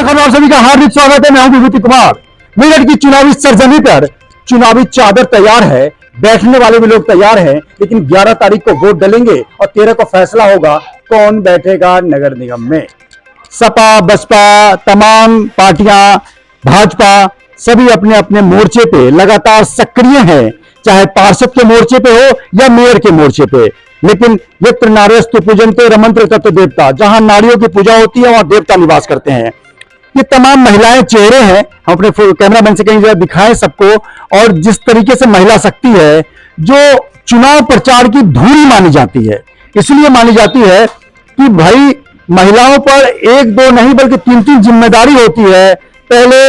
खबर आप सभी का हार्दिक स्वागत है। मैं हूं विभूति कुमार। मेरठ की चुनावी सरजमी पर चुनावी चादर तैयार है, बैठने वाले भी लोग तैयार हैं, लेकिन 11 तारीख को वोट डलेंगे और 13 को फैसला होगा कौन बैठेगा नगर निगम में। सपा बसपा तमाम पार्टियां, भाजपा सभी अपने अपने मोर्चे पे लगातार सक्रिय हैं, चाहे पार्षद के मोर्चे पे हो या मेयर के मोर्चे पे। लेकिन यत्र नार्यस्तु पूजन्ते रमन्ते तत्र देवता, जहां नारियों की पूजा होती है वहां देवता निवास करते हैं। ये तमाम महिलाएं चेहरे हैं, हम अपने कैमरामैन से कहीं जरा दिखाएं सबको। और जिस तरीके से महिला शक्ति है जो चुनाव प्रचार की धूरी मानी जाती है, इसलिए मानी जाती है कि भाई महिलाओं पर एक दो नहीं बल्कि तीन तीन जिम्मेदारी होती है। पहले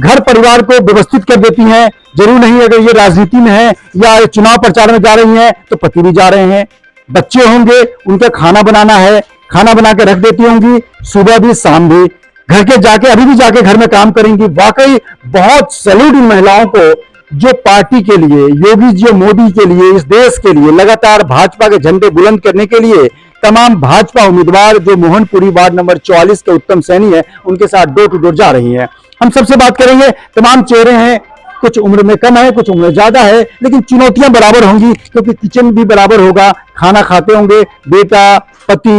घर परिवार को व्यवस्थित कर देती हैं, जरूर नहीं अगर ये राजनीति में है या चुनाव प्रचार में जा रही हैं तो पति भी जा रहे हैं, बच्चे होंगे उनका खाना बनाना है, खाना बना के रख देती होंगी, सुबह भी शाम भी घर के जाके अभी भी जाके घर में काम करेंगी। वाकई बहुत सैल्यूट इन महिलाओं को जो पार्टी के लिए, योगी जी मोदी के लिए, इस देश के लिए लगातार भाजपा के झंडे बुलंद करने के लिए तमाम भाजपा उम्मीदवार जो मोहनपुरी वार्ड नंबर 44 के उत्तम सैनी है उनके साथ डोर टू डोर जा रही हैं। हम सबसे बात करेंगे, तमाम चेहरे हैं, कुछ उम्र में कम है कुछ उम्र ज्यादा है, लेकिन चुनौतियां बराबर होंगी क्योंकि किचन भी बराबर होगा, खाना खाते होंगे, बेटा पति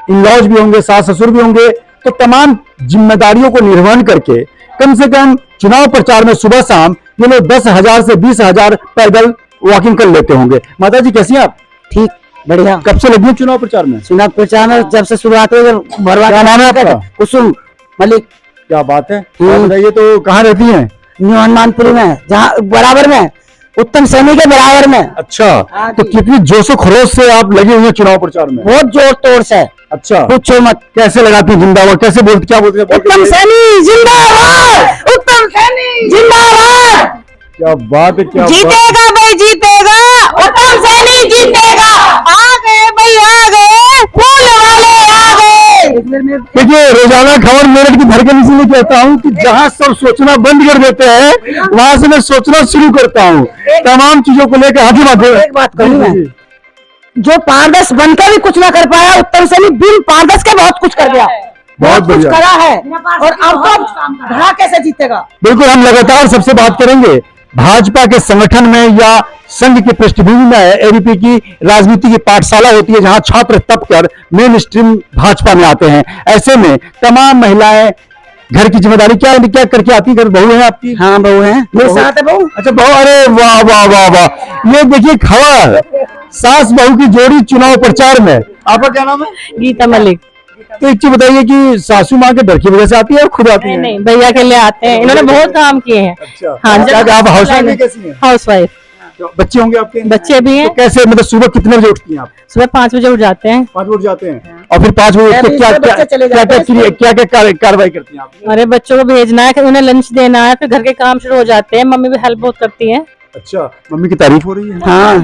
इन-लॉज भी होंगे, सास ससुर भी होंगे। तो तमाम जिम्मेदारियों को निर्वहन करके कम से कम चुनाव प्रचार में सुबह शाम ये लोग 10,000 से 20,000 पैदल वॉकिंग कर लेते होंगे। माता जी कैसी हैं आप? ठीक, बढ़िया। कब से लगी चुनाव प्रचार में? चुनाव प्रचार में जब से शुरुआत हुई, क्या नाम है आपका? कुसुम मलिक। क्या बात है, बताइए तो कहाँ रहती हैं? न्यू हनुमानपुरी में, जहाँ बराबर में उत्तम सैनी के बराबर में। अच्छा, तो कितनी जोशो खरोश से आप लगे हुए हैं चुनाव प्रचार में? बहुत जोर तोड़ से। अच्छा, पूछो मत। कैसे लगाती हैं जिंदाबाद, कैसे बोलते, क्या बोलते हैं? उत्तम सैनी जिंदाबाद, उत्तम सैनी जिंदाबाद। क्या बात है, क्या जीतेगा भाई जीतेगा, उत्तम सैनी जीतेगा। आ गए भाई आ गए, फूल वाले आ गए। देखिए रोजाना खबर मेरठ की धड़कन इसलिए कहता हूँ कि जहाँ सब सोचना बंद कर देते हैं वहां से मैं सोचना शुरू करता हूँ तमाम चीजों को लेकर। हाथी बात एक बात कहूँ मैं, जो पारदर्श बनकर भी कुछ ना कर पाया, उत्तम सैनी बिन पारदर्श के बहुत कुछ कर गया, बहुत कुछ करा है। और अब तो धड़ा कैसे जीतेगा? बिल्कुल, हम लगातार सबसे बात करेंगे भाजपा के संगठन में या संघ की पृष्ठभूमि में। एबीपी की राजनीति की पाठशाला होती है जहां छात्र तप कर मेन स्ट्रीम भाजपा में आते हैं। ऐसे में तमाम महिलाएं घर की जिम्मेदारी क्या क्या करके आती है? घर बहू है आपकी? हाँ बहू है, मेरे साथ है बहू। अच्छा बहू, अरे वाह वाह वाह वाह, ये देखिए खबर सास बहू की जोड़ी चुनाव प्रचार में। आपका क्या नाम है? गीता मलिक। तो एक चीज बताइए कि सासू माँ के डर की वजह से आती है और खुद आती है? नहीं, भैया के लिए आते हैं, इन्होंने बहुत काम किए हैं। अच्छा, हाँ, क्या आप हाउस वाइफ। तो बच्चे होंगे आपके? बच्चे भी हैं। तो कैसे, मतलब सुबह कितने बजे उठती हैं आप? सुबह 5 बजे उठ जाते हैं। 5 बजे उठ जाते हैं और फिर 5 बजे उठ के क्या कार्रवाई करती हैं आप? अरे बच्चों को भेजना है, उन्हें लंच देना है, फिर घर के काम शुरू हो जाते हैं। मम्मी भी हेल्प बहुत करती है। अच्छा, मम्मी की तारीफ हो रही है? हाँ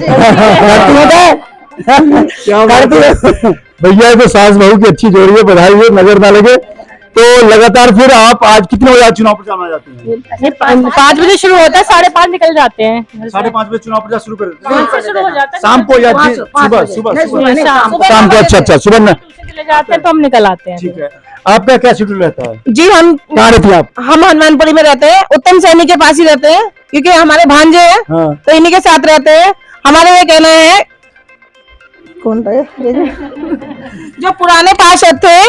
क्या बात है भैया, तो सास बहू की अच्छी जोड़ी है, बधाई हो, नजर ना लगे। तो लगातार फिर आप आज कितने बजे चुनाव प्रचार में जाती हैं? 5 बजे शुरू होता है, 5:30 निकल जाते हैं। 5:30 बजे चुनाव प्रचार शुरू कर देते हैं? शुरू हो जाता है शाम को या सुबह? शाम को। अच्छा, सुबह में चले जाते हैं तो हम निकल आते हैं। ठीक है। आपका क्या शेड्यूल रहता है? जी, हम कहाँ रहती हैं आप? हम हनुमानपुरी में रहते हैं, उत्तम सैनी के पास ही रहते हैं क्योंकि हमारे भांजे हैं। हाँ। तो इन्हीं के साथ रहते हैं। हमारे ये कहना है, कौन था जो पुराने पार्षद थे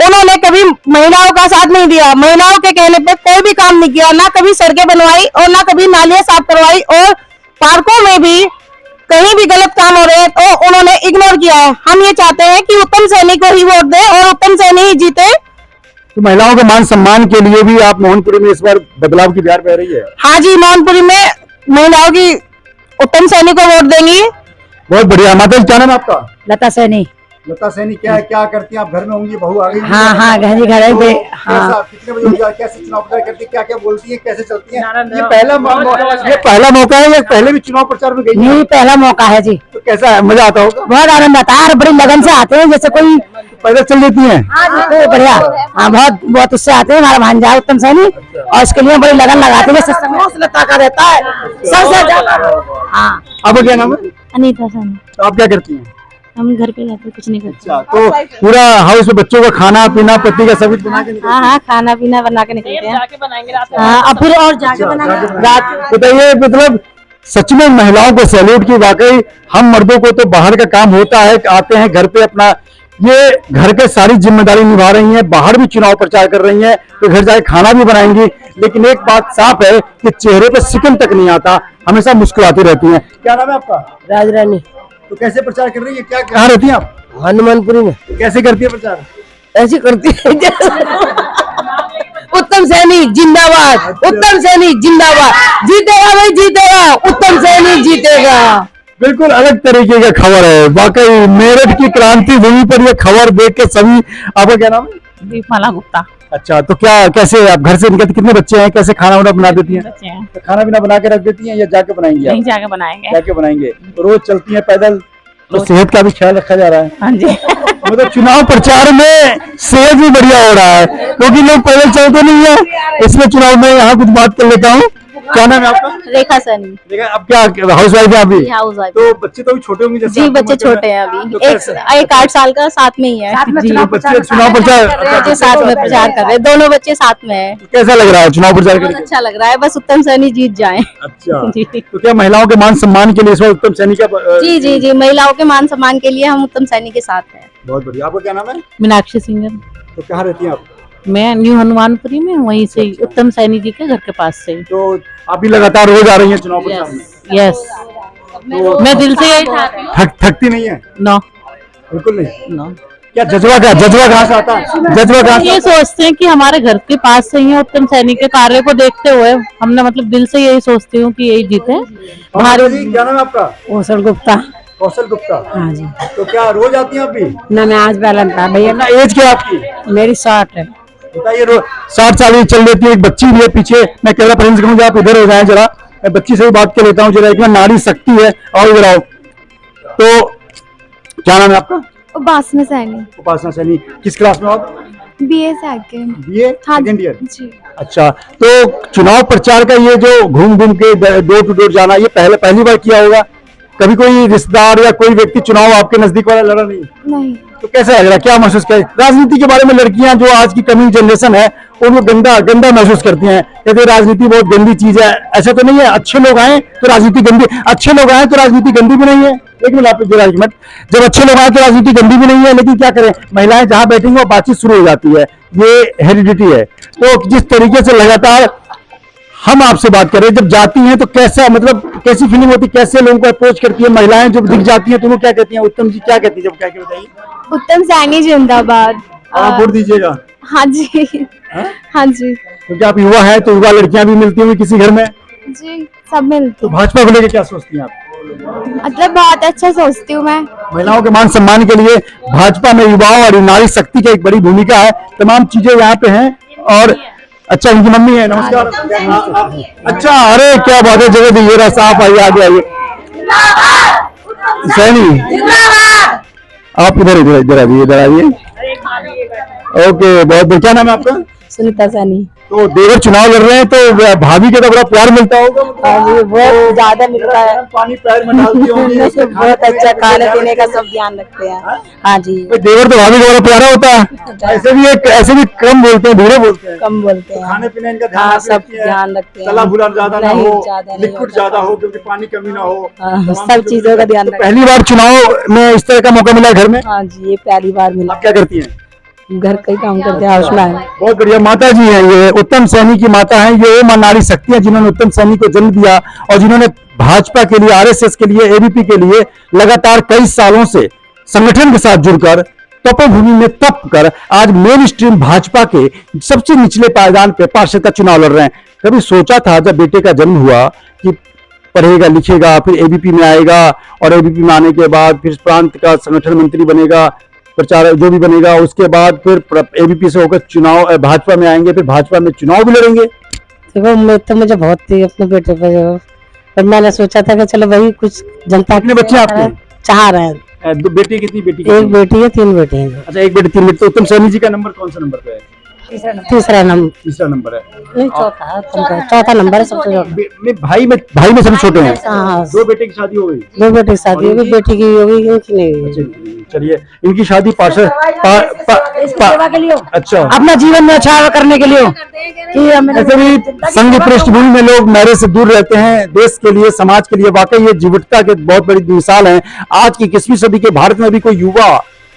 उन्होंने कभी महिलाओं का साथ नहीं दिया, महिलाओं के कहने पे कोई भी काम नहीं किया, ना कभी सड़कें बनवाई और ना कभी नालियां साफ करवाई, और पार्कों में भी कहीं भी गलत काम हो रहे हैं तो उन्होंने इग्नोर किया है। हम ये चाहते हैं कि उत्तम सैनी को ही वोट दें और उत्तम सैनी ही जीते। तो महिलाओं के मान सम्मान के लिए भी आप मोहनपुरी में इस बार बदलाव की बयार बह रही है? हाँ जी, मोहनपुरी में महिलाओं की उत्तम सैनी को वोट देंगी। बहुत बढ़िया। माता जी क्या नाम है आपका? लता सैनी। लता सैनी, क्या करती हैं आप? घर में होंगी, बहू आ गई? हाँ, घर पे। हाँ। कितने बजे उठ जाती, कैसे चुनाव प्रचार करती है, क्या क्या बोलती है, कैसे चलती है? ये पहला मौका है या पहले भी चुनाव प्रचार में गई? नहीं, पहला मौका है जी। तो कैसा है, मजा आता होगा? बहुत आनंद आता है, बड़ी लगन से आते हैं, जैसे कोई पैदल चल देती हैं? तो बढ़िया। हाँ, बहुत उससे आते हैं। हमारा भांजा है उत्तम सैनी और इसके लिए बड़ी लगन लगाते हैं, जैसे लता का रहता है सबसे ज्यादा। हाँ। आपका क्या नाम है? अनीता सैनी। तो आप क्या करती हैं? हम घर पे रहते हैं, कुछ नहीं करते। अच्छा, तो पूरा हाउस में बच्चों का खाना पीना पति का सभी बना के निकलते हैं? हाँ, खाना पीना बना के निकलते हैं। जाके बनाएंगे रात में। हाँ, अब फिर और जाके बनाएंगे रात। बताइए, मतलब सच में महिलाओं को सैल्यूट की। वाकई हम मर्दों को तो बाहर का काम होता है, आते हैं घर पे अपना ये घर के सारी जिम्मेदारी निभा रही हैं, बाहर भी चुनाव प्रचार कर रही हैं, तो घर जाके खाना भी बनाएंगी। लेकिन एक बात साफ है कि चेहरे पे सिकन तक नहीं आता, हमेशा मुस्कुराती रहती हैं। क्या नाम है आपका? राजरानी। तो कैसे प्रचार कर रही है? क्या कहाँ रहती हैं आप? हनुमानपुरी में। कैसे करती है प्रचार? ऐसी करती है उत्तम सैनिक जिंदाबाद, उत्तम सैनिक जिंदाबाद, जीतेगा भाई जीतेगा, उत्तम सैनिक जीतेगा। बिल्कुल अलग तरीके का खबर है। वाकई मेरठ की क्रांति भूमि पर यह खबर देख के सभी। आपका क्या नाम है? दीपमाला गुप्ता। अच्छा, तो क्या कैसे आप घर से निकलते, कितने बच्चे हैं, कैसे खाना वाना बना देती हैं? बच्चे हैं, तो खाना पीना बना के रख देती हैं या जाके बनाएंगी? नहीं जाके बनाएंगे। जाके बनाएंगे। तो रोज चलती हैं पैदल, तो सेहत का भी ख्याल रखा जा रहा है। हाँ जी। मतलब चुनाव प्रचार में सेहत भी बढ़िया हो रहा है, क्योंकि लोग पैदल चलते नहीं है। इसमें चुनाव में यहाँ कुछ बात कर लेता हूँ। क्या नाम है आपका? रेखा सैनी। देखा, अब क्या हाउस वाइफ है अभी? House wife. तो बच्चे तो अभी छोटे होंगे जैसे जी, आपकी बच्चे उम्र के छोटे हैं तो अभी। कैसे? एक 8 साल का साथ में ही है। जी, बच्चे चुनाव प्रचार बच्चे साथ में प्रचार कर रहे हैं, दोनों बच्चे साथ में है। कैसा लग रहा है चुनाव प्रचार बहुत करके? अच्छा लग रहा है, बस उत्तम सैनी जीत जाए। अच्छा, जी। तो क्या महिलाओं के मान सम्मान के लिए इस बार उत्तम सैनिक का जी जी जी, महिलाओं के मान सम्मान के लिए हम उत्तम सैनी के साथ हैं। बहुत बढ़िया। आपका क्या नाम है? मीनाक्षी सिंगर। तो कहाँ रहती हैं आप? मैं न्यू हनुमानपुरी में, वहीं से उत्तम सैनी जी के घर के पास से। तो आप भी लगातार रोज आ रही हैं चुनाव प्रचार में? यस, मैं दिल से यही चाहती हूँ। थकती नहीं है? नो बिल्कुल नहीं। नो। क्या जज्बा कहाँ से आता है? जज्बा कहाँ से? ये सोचते हैं कि हमारे घर के पास से ही है, उत्तम सैनी के कार्य को देखते हुए हमने मतलब दिल से यही सोचती हूँ कि यही जीते। हमारे जी, क्या नाम है आपका? कौशल गुप्ता। कौशल गुप्ता। हाँ जी। तो क्या रोज आती हैं आप भी? ना मैं आज बैलन था भैया। ना एज क्या आपकी? मेरी 60 है। बताइए, 60 साल की चल लेती है। एक बच्ची भी है पीछे। मैं कैमरा प्रेजेंस करूंगा, आप इधर हो जाए जरा, मैं बच्ची से भी बात कर लेता हूँ जरा। एक में नारी शक्ति है। और इधर आओ। तो क्या नाम है आपका? उपासना सैनी। उपासना सैनी। किस क्लास में आप? BA second. बीए हाँ सेकंड ईयर। जी। अच्छा, तो चुनाव प्रचार का ये जो घूम घूम के डोर टू डोर जाना, ये पहली बार किया होगा? कभी कोई रिश्तेदार या कोई व्यक्ति चुनाव आपके नजदीक वाला लड़ा नहीं? नहीं। तो कैसा लग रहा है, क्या महसूस कर? राजनीति के बारे में लड़कियां जो आज की कमिंग जनरेशन है उनको गंदा महसूस करती हैं, कहते हैं राजनीति बहुत गंदी चीज है। ऐसा तो नहीं है, अच्छे लोग आए तो राजनीति गंदी, अच्छे लोग आए तो राजनीति गंदी भी नहीं है। एक मिनट आप एक मिनट, जब अच्छे लोग आए तो राजनीति गंदी भी नहीं है, लेकिन क्या करें, महिलाएं जहां बैठेंगी वो बातचीत शुरू हो जाती है, ये हेरिडिटी है। तो जिस तरीके से लगातार हम आपसे बात करें, जब जाती हैं तो कैसा, मतलब कैसी फीलिंग होती है, कैसे लोगों को अप्रोच करती है महिलाएं जब दिख जाती हैं तो वो क्या कहती हैं? उत्तम जी क्या कहती है जब? क्या बताइए। उत्तम सैनी जिंदाबाद। आप वोट दीजिएगा? हाँ जी। हाँ जी। क्योंकि आप युवा हैं तो युवा लड़कियां भी मिलती होंगी किसी घर में, जी सब मिलते तो भाजपा को लेकर क्या सोचती हैं आप? मतलब बहुत अच्छा सोचती हूँ मैं। महिलाओं के मान सम्मान के लिए भाजपा में युवाओं और नारी शक्ति की एक बड़ी भूमिका है। तमाम चीजें यहाँ पे हैं। और अच्छा, इनकी मम्मी है। नमस्कार। अच्छा, अरे क्या बात है, जगह दीजिए रहा साफ। आइए आगे आइए। सैनी, आप इधर इधर इधर आइए, इधर आइए। ओके, बहुत। क्या नाम है आपका? सुनीता सैनी। तो देवर चुनाव लड़ रहे हैं तो भाभी के तो बड़ा प्यार मिलता होगा? हाँ जी, बहुत ज्यादा मिलता है। पानी पैर में डालती होंगी। बहुत अच्छा खाने पीने का सब ध्यान रखते हैं। हाँ जी। देवर तो भाभी का बड़ा प्यारा होता है। ऐसे भी कम बोलते हैं, धीरे बोलते हैं, कम बोलते हैं। खाने पीने इनका हाँ, ध्यान सब ध्यान रखते हैं। तला भुना ज्यादा ना नहीं, हो, ज्यादा नहीं लिक्विड होता। ज्यादा हो, क्योंकि पानी कमी ना हो। हाँ, सब चीजों का ध्यान तो रखते पहली बार चुनाव में इस तरह का मौका मिला घर में? हैं। हाँ जी, ये पहली बार मिला। आप क्या करती हैं? घर का ही काम करते हैं, हाउस में। बहुत बढ़िया। माता जी हैं ये, उत्तम सैनी की माता हैं ये, वो नारी शक्ति है जिन्होंने उत्तम सैनी को जन्म दिया और जिन्होंने भाजपा के लिए, आरएसएस के लिए, एबीपी के लिए लगातार कई सालों से संगठन के साथ जुड़कर तपोभूमि में तप कर आज मेन स्ट्रीम भाजपा के सबसे निचले पायदान पे पार्षद का चुनाव लड़ रहे हैं। कभी सोचा था जब बेटे का जन्म हुआ कि पढ़ेगा लिखेगा, फिर एबीपी में आएगा और एबीपी में आने के बाद फिर प्रांत का संगठन मंत्री बनेगा, प्रचार जो भी बनेगा, उसके बाद फिर एबीपी से होकर चुनाव भाजपा में आएंगे, फिर भाजपा में चुनाव भी लड़ेंगे? देखो, मैं तो मुझे बहुत थी अपने बेटे पर मैंने सोचा था कि चलो वही कुछ जनता। कितने बच्चे आपके? 4 हैं। दो बेटी? कितनी बेटी? एक बेटी है, 3 बेटे हैं। अच्छा, एक बेटी 3 बेटे। तो उत्तम सैनी जी का नंबर कौन सा नंबर पे है? तीसरा नंबर तीसरा नंबर है। नहीं चौथा नंबर है सबसे छोटा। भाई में सबसे छोटे हैं। हाँ। दो बेटे की शादी हो गई। दो बेटे की शादी हो गई, बेटी की हो गई, इनकी नहीं हुई। चलिए इनकी शादी पार्षद अच्छा अपना जीवन में अच्छा करने के लिए ऐसे भी संघ पृष्ठभूमि में लोग मैरिज से दूर रहते हैं। देश के लिए, समाज के लिए वाकई ये जीवटता के बहुत बड़ी मिसाल है। आज की 21वीं सदी के भारत में भी कोई युवा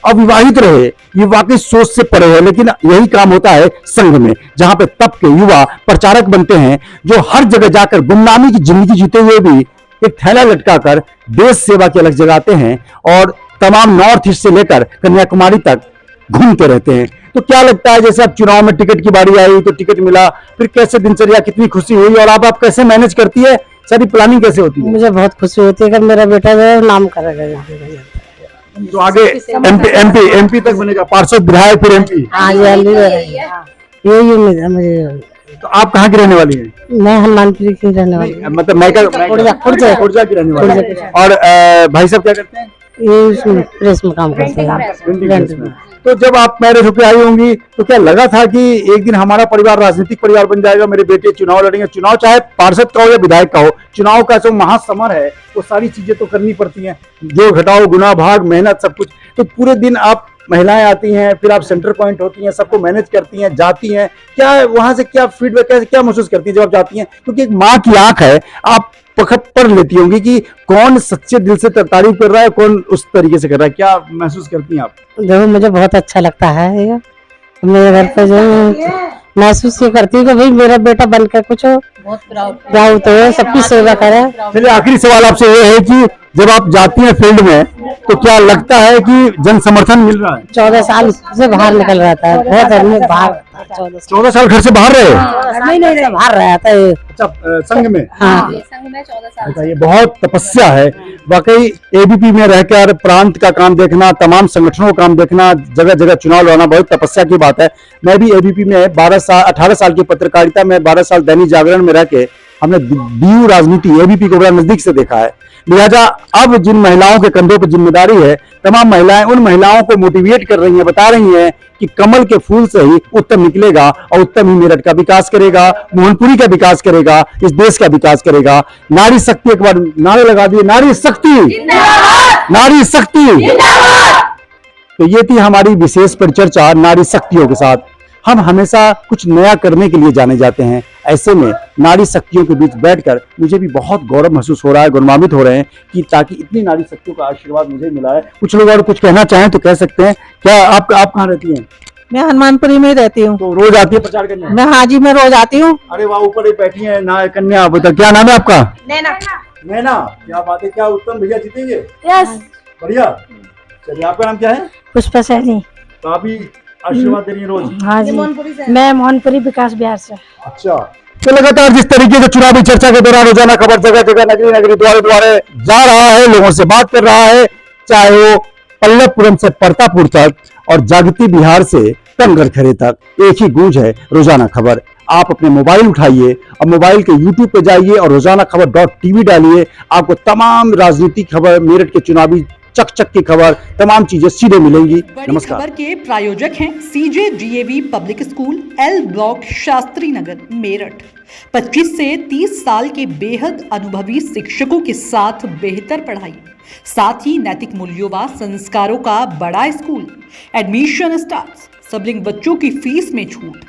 अविवाहित रहे, ये वाकई सोच से परे है। लेकिन यही काम होता है संघ में, जहां पे तब के युवा प्रचारक बनते हैं, जो हर जगह जाकर गुमनामी की जिंदगी जीते हुए भी एक थैला लटकाकर देश सेवा की अलग जगाते हैं और तमाम नॉर्थ ईस्ट से लेकर कन्याकुमारी तक घूमते रहते हैं। तो क्या लगता है, जैसे अब चुनाव में टिकट की बारी आई तो टिकट मिला, फिर कैसे दिनचर्या, कितनी खुशी हुई और आप कैसे मैनेज करती है, सारी प्लानिंग कैसे होती है? मुझे बहुत खुशी होती है कि मेरा बेटा जो है नाम करेगा यहाँ पे। तो आगे एमपी तक बनेगा, पार्षद, विधायक, फिर एमपी। हाँ यही उम्मीद है मुझे। तो आप कहाँ की रहने वाली हैं? मैं हनुमानपुरी की रहने वाली हूँ। मतलब खुर्जा की रहने वाली हैं। और भाई साहब क्या करते हैं? ये प्रेस में काम करते हैं। प्रिंटिंग प्रेस में। तो जब आप मैरिज होकर आई होंगी तो क्या लगा था कि एक दिन हमारा परिवार राजनीतिक परिवार बन जाएगा, मेरे बेटे चुनाव लड़ेंगे? चुनाव चाहे पार्षद का हो या विधायक का हो, चुनाव का जो महासमर है वो सारी चीजें तो करनी पड़ती हैं, जो घटाओ, गुना भाग, मेहनत, सब कुछ। तो पूरे दिन आप महिलाएं आती हैं, फिर आप सेंटर पॉइंट होती हैं, सबको मैनेज करती हैं, जाती हैं, क्या वहां से क्या फीडबैक, क्या महसूस करती हैं जब आप जाती हैं? क्योंकि एक माँ की आंख है, आप पकड़ पर लेती होंगी कि कौन सच्चे दिल से तारीफ कर रहा है, कौन उस तरीके से कर रहा है। क्या महसूस करती हैं आप? देखो मुझे बहुत अच्छा लगता है ये। मेरे घर पे जो महसूस ये करती हूँ कि भाई मेरा बेटा बनकर कुछ बहुत प्राउड तो सबकी सेवा करे। चलिए आखिरी सवाल आपसे ये है कि जब आप जाती हैं फील्ड में तो क्या लगता है कि जन समर्थन मिल रहा है? 14 साल से बाहर निकल रहा था, बहुत आदमी बाहर 14 साल घर से बाहर रहे? नहीं बाहर रहा था ये। अच्छा, संघ में? हाँ संघ में 14 साल। अच्छा, ये बहुत तपस्या है वाकई। एबीपी में रहकर प्रांत का काम देखना, तमाम संगठनों का काम देखना, जगह जगह चुनाव लड़ना बहुत तपस्या की बात है। मैं भी एबीपी में 18 साल की पत्रकारिता में 12 साल दैनिक जागरण में रह के हमने डीयू राजनीति एबीपी को बड़ा नजदीक से देखा है। लिहाजा अब जिन महिलाओं के कंधों पर जिम्मेदारी है, तमाम महिलाएं उन महिलाओं को मोटिवेट कर रही हैं, बता रही हैं कि कमल के फूल से ही उत्तम निकलेगा और उत्तम ही मेरठ का विकास करेगा, मोहनपुरी का विकास करेगा, इस देश का विकास करेगा। नारी शक्ति, एक बार नारे लगा दिए, नारी शक्ति, नारी शक्ति। तो ये थी हमारी विशेष परिचर्चा नारी शक्तियों के साथ। हम हमेशा कुछ नया करने के लिए जाने जाते हैं, ऐसे में नारी शक्तियों के बीच बैठकर मुझे भी बहुत गौरव महसूस हो रहा है, गौरवान्वित हो रहे हैं कि ताकि इतनी नारी शक्तियों का आशीर्वाद मुझे मिला है। कुछ लोग और कुछ कहना चाहें तो कह सकते हैं। क्या आप कहाँ रहती हैं? मैं हनुमानपुरी में रहती हूँ। तो रोज आती है प्रचार करने? मैं हाजी में रोज आती हूँ। अरे वाह, ऊपर ही बैठी है ना कन्या, बता क्या नाम है आपका? नैना। नैना, क्या बात है, क्या उत्तम भैया जीतेंगे? यस। बढ़िया। चलिए, आपका नाम क्या है? पुष्पा सैनी। तो आप भी आशीर्वाद दे रही हैं रोज? हाँ जी, मैं मोहनपुरी विकास बिहार से। अच्छा, तो लगातार जिस तरीके से चुनावी चर्चा के दौरान रोजाना खबर जगह जगह, नगरी नगरी, द्वारे द्वारे जा रहा है, लोगों से बात कर रहा है, चाहे वो पल्लवपुरम से परतापुर तक और जागती बिहार से तंगड़ खरे तक, एक ही गूंज है रोजाना खबर। आप अपने मोबाइल उठाइए और मोबाइल के YouTube पे जाइए और रोजाना खबर .tv डालिए। आपको तमाम राजनीतिक खबर, मेरठ के चुनावी चक की खबर, तमाम चीजें सीधे मिलेंगी। नमस्कार। खबर के प्रायोजक हैं CJ DAV public school, L block, Shastri Nagar, Meerut. 25 से 30 साल के बेहद अनुभवी शिक्षकों के साथ बेहतर पढ़ाई, साथ ही नैतिक मूल्यों व संस्कारों का बड़ा स्कूल। Admission start. सबलिंग बच्चों की फीस में छूट।